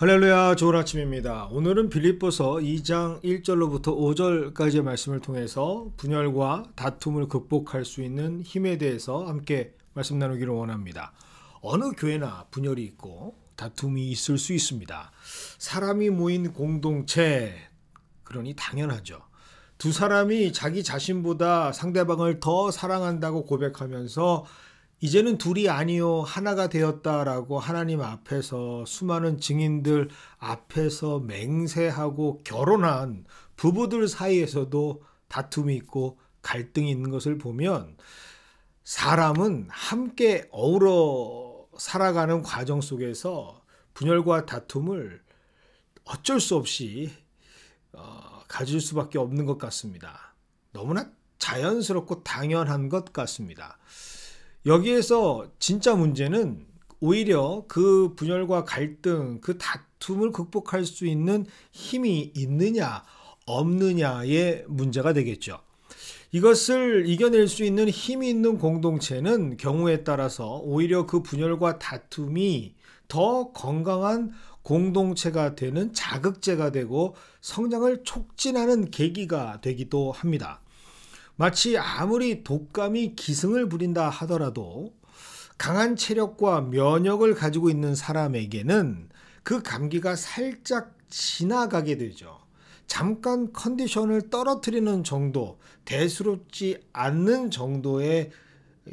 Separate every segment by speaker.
Speaker 1: 할렐루야, 좋은 아침입니다. 오늘은 빌립보서 2장 1절로부터 5절까지의 말씀을 통해서 분열과 다툼을 극복할 수 있는 힘에 대해서 함께 말씀 나누기를 원합니다. 어느 교회나 분열이 있고 다툼이 있을 수 있습니다. 사람이 모인 공동체, 그러니 당연하죠. 두 사람이 자기 자신보다 상대방을 더 사랑한다고 고백하면서 이제는 둘이 아니요 하나가 되었다라고 하나님 앞에서 수많은 증인들 앞에서 맹세하고 결혼한 부부들 사이에서도 다툼이 있고 갈등이 있는 것을 보면 사람은 함께 어우러 살아가는 과정 속에서 분열과 다툼을 어쩔 수 없이 가질 수밖에 없는 것 같습니다. 너무나 자연스럽고 당연한 것 같습니다. 여기에서 진짜 문제는 오히려 그 분열과 갈등, 그 다툼을 극복할 수 있는 힘이 있느냐 없느냐의 문제가 되겠죠. 이것을 이겨낼 수 있는 힘이 있는 공동체는 경우에 따라서 오히려 그 분열과 다툼이 더 건강한 공동체가 되는 자극제가 되고 성장을 촉진하는 계기가 되기도 합니다. 마치 아무리 독감이 기승을 부린다 하더라도 강한 체력과 면역을 가지고 있는 사람에게는 그 감기가 살짝 지나가게 되죠. 잠깐 컨디션을 떨어뜨리는 정도, 대수롭지 않는 정도의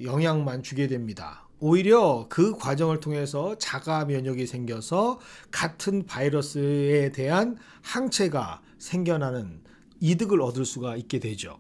Speaker 1: 영향만 주게 됩니다. 오히려 그 과정을 통해서 자가 면역이 생겨서 같은 바이러스에 대한 항체가 생겨나는 이득을 얻을 수가 있게 되죠.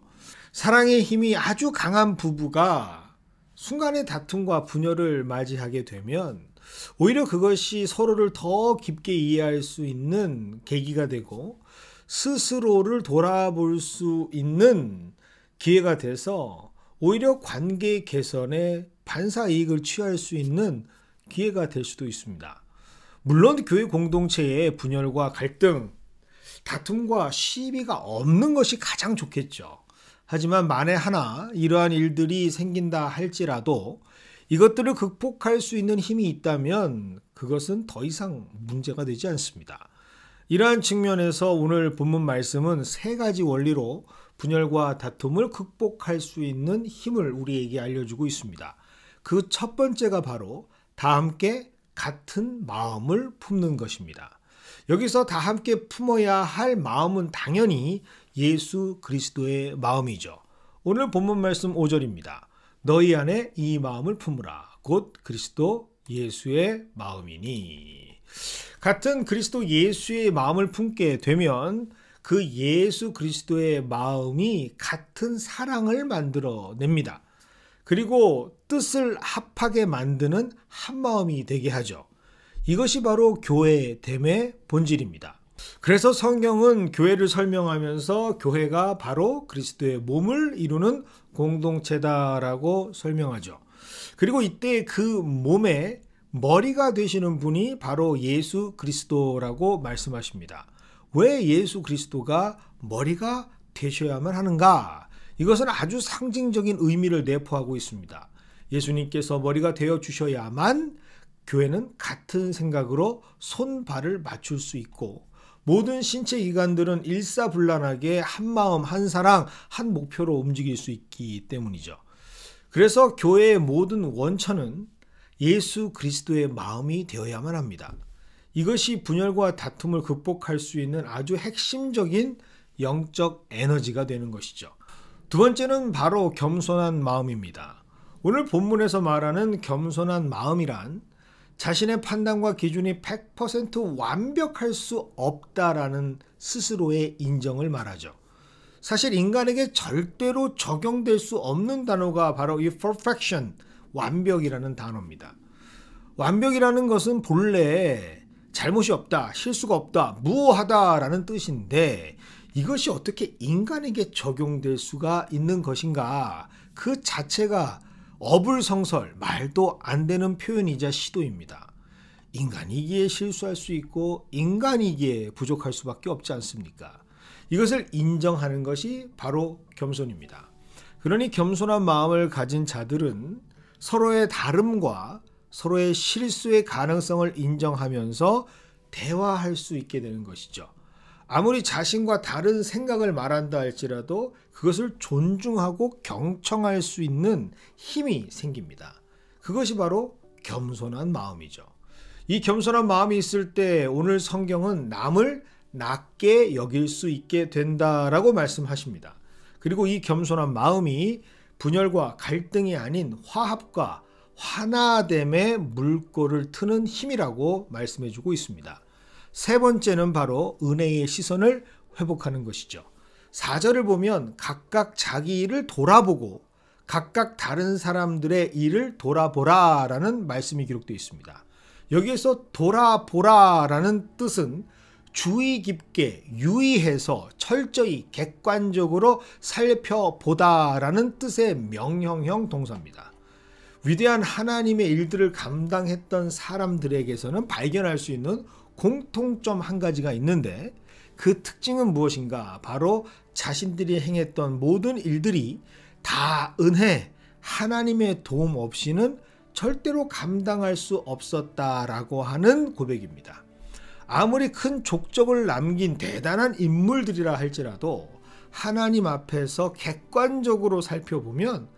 Speaker 1: 사랑의 힘이 아주 강한 부부가 순간의 다툼과 분열을 맞이하게 되면 오히려 그것이 서로를 더 깊게 이해할 수 있는 계기가 되고 스스로를 돌아볼 수 있는 기회가 돼서 오히려 관계 개선에 반사이익을 취할 수 있는 기회가 될 수도 있습니다. 물론 교회 공동체의 분열과 갈등, 다툼과 시비가 없는 것이 가장 좋겠죠. 하지만 만에 하나 이러한 일들이 생긴다 할지라도 이것들을 극복할 수 있는 힘이 있다면 그것은 더 이상 문제가 되지 않습니다. 이러한 측면에서 오늘 본문 말씀은 세 가지 원리로 분열과 다툼을 극복할 수 있는 힘을 우리에게 알려주고 있습니다. 그 첫 번째가 바로 다 함께 같은 마음을 품는 것입니다. 여기서 다 함께 품어야 할 마음은 당연히 예수 그리스도의 마음이죠. 오늘 본문 말씀 5절입니다. 너희 안에 이 마음을 품으라. 곧 그리스도 예수의 마음이니. 같은 그리스도 예수의 마음을 품게 되면 그 예수 그리스도의 마음이 같은 사랑을 만들어냅니다. 그리고 뜻을 합하게 만드는 한 마음이 되게 하죠. 이것이 바로 교회됨의 본질입니다. 그래서 성경은 교회를 설명하면서 교회가 바로 그리스도의 몸을 이루는 공동체다라고 설명하죠. 그리고 이때 그 몸의 머리가 되시는 분이 바로 예수 그리스도라고 말씀하십니다. 왜 예수 그리스도가 머리가 되셔야만 하는가? 이것은 아주 상징적인 의미를 내포하고 있습니다. 예수님께서 머리가 되어 주셔야만 교회는 같은 생각으로 손발을 맞출 수 있고 모든 신체 기관들은 일사불란하게 한 마음, 한 사랑, 한 목표로 움직일 수 있기 때문이죠. 그래서 교회의 모든 원천은 예수 그리스도의 마음이 되어야만 합니다. 이것이 분열과 다툼을 극복할 수 있는 아주 핵심적인 영적 에너지가 되는 것이죠. 두 번째는 바로 겸손한 마음입니다. 오늘 본문에서 말하는 겸손한 마음이란 자신의 판단과 기준이 100% 완벽할 수 없다라는 스스로의 인정을 말하죠. 사실 인간에게 절대로 적용될 수 없는 단어가 바로 이 perfection, 완벽이라는 단어입니다. 완벽이라는 것은 본래 잘못이 없다, 실수가 없다, 무오하다라는 뜻인데 이것이 어떻게 인간에게 적용될 수가 있는 것인가? 그 자체가 어불성설, 말도 안 되는 표현이자 시도입니다. 인간이기에 실수할 수 있고 인간이기에 부족할 수밖에 없지 않습니까? 이것을 인정하는 것이 바로 겸손입니다. 그러니 겸손한 마음을 가진 자들은 서로의 다름과 서로의 실수의 가능성을 인정하면서 대화할 수 있게 되는 것이죠. 아무리 자신과 다른 생각을 말한다 할지라도 그것을 존중하고 경청할 수 있는 힘이 생깁니다. 그것이 바로 겸손한 마음이죠. 이 겸손한 마음이 있을 때 오늘 성경은 남을 낮게 여길 수 있게 된다라고 말씀하십니다. 그리고 이 겸손한 마음이 분열과 갈등이 아닌 화합과 화나됨의 물꼬를 트는 힘이라고 말씀해주고 있습니다. 세 번째는 바로 은혜의 시선을 회복하는 것이죠. 4절을 보면 각각 자기 일을 돌아보고 각각 다른 사람들의 일을 돌아보라라는 말씀이 기록되어 있습니다. 여기에서 돌아보라라는 뜻은 주의 깊게 유의해서 철저히 객관적으로 살펴보다라는 뜻의 명형형 동사입니다. 위대한 하나님의 일들을 감당했던 사람들에게서는 발견할 수 있는 공통점 한 가지가 있는데 그 특징은 무엇인가? 바로 자신들이 행했던 모든 일들이 다 은혜, 하나님의 도움 없이는 절대로 감당할 수 없었다라고 하는 고백입니다. 아무리 큰 족적을 남긴 대단한 인물들이라 할지라도 하나님 앞에서 객관적으로 살펴보면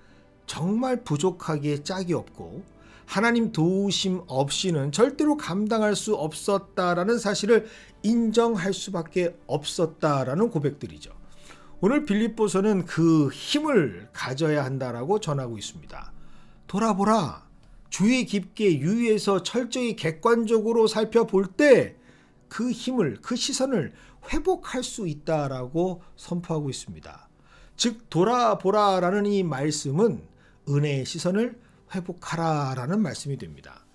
Speaker 1: 정말 부족하기에 짝이 없고 하나님 도우심 없이는 절대로 감당할 수 없었다라는 사실을 인정할 수밖에 없었다라는 고백들이죠. 오늘 빌립보서는 그 힘을 가져야 한다라고 전하고 있습니다. 돌아보라. 주의 깊게 유의해서 철저히 객관적으로 살펴볼 때 그 힘을, 그 시선을 회복할 수 있다라고 선포하고 있습니다. 즉 돌아보라라는 이 말씀은 은혜의 시선을 회복하라라는 말씀이 됩니다.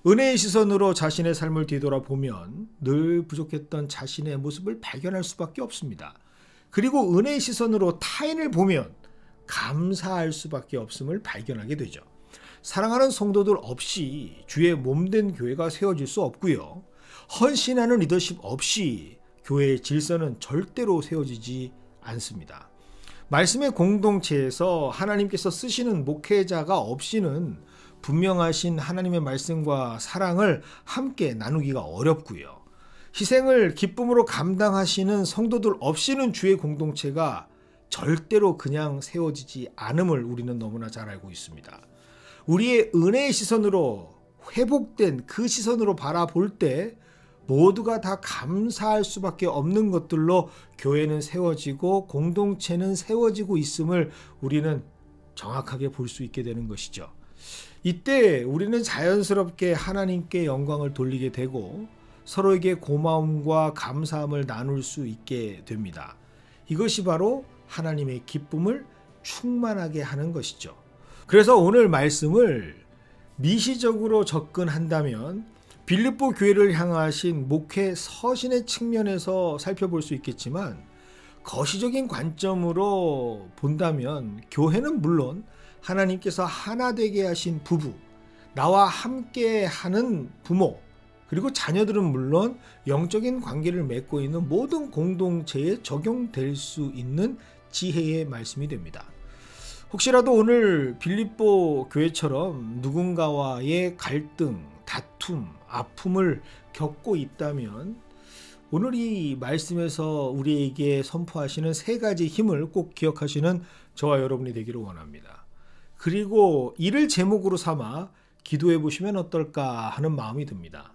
Speaker 1: 은혜의 시선으로 자신의 삶을 뒤돌아보면 늘 부족했던 자신의 모습을 발견할 수밖에 없습니다. 그리고 은혜의 시선으로 타인을 보면 감사할 수밖에 없음을 발견하게 되죠. 사랑하는 성도들 없이 주의 몸된 교회가 세워질 수 없고요. 헌신하는 리더십 없이 교회의 질서는 절대로 세워지지 않습니다. 말씀의 공동체에서 하나님께서 쓰시는 목회자가 없이는 분명하신 하나님의 말씀과 사랑을 함께 나누기가 어렵고요. 희생을 기쁨으로 감당하시는 성도들 없이는 주의 공동체가 절대로 그냥 세워지지 않음을 우리는 너무나 잘 알고 있습니다. 우리의 은혜의 시선으로 회복된 그 시선으로 바라볼 때 모두가 다 감사할 수밖에 없는 것들로 교회는 세워지고 공동체는 세워지고 있음을 우리는 정확하게 볼 수 있게 되는 것이죠. 이때 우리는 자연스럽게 하나님께 영광을 돌리게 되고 서로에게 고마움과 감사함을 나눌 수 있게 됩니다. 이것이 바로 하나님의 기쁨을 충만하게 하는 것이죠. 그래서 오늘 말씀을 미시적으로 접근한다면 빌립보 교회를 향하신 목회 서신의 측면에서 살펴볼 수 있겠지만 거시적인 관점으로 본다면 교회는 물론 하나님께서 하나 되게 하신 부부, 나와 함께 하는 부모, 그리고 자녀들은 물론 영적인 관계를 맺고 있는 모든 공동체에 적용될 수 있는 지혜의 말씀이 됩니다. 혹시라도 오늘 빌립보 교회처럼 누군가와의 갈등, 다툼, 아픔을 겪고 있다면 오늘 이 말씀에서 우리에게 선포하시는 세 가지 힘을 꼭 기억하시는 저와 여러분이 되기를 원합니다. 그리고 이를 제목으로 삼아 기도해 보시면 어떨까 하는 마음이 듭니다.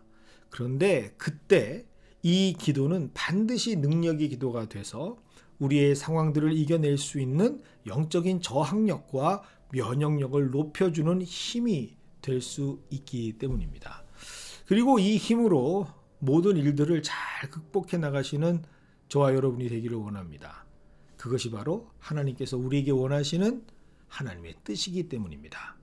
Speaker 1: 그런데 그때 이 기도는 반드시 능력의 기도가 돼서 우리의 상황들을 이겨낼 수 있는 영적인 저항력과 면역력을 높여주는 힘이 될 수 있기 때문입니다. 그리고 이 힘으로 모든 일들을 잘 극복해 나가시는 저와 여러분이 되기를 원합니다. 그것이 바로 하나님께서 우리에게 원하시는 하나님의 뜻이기 때문입니다.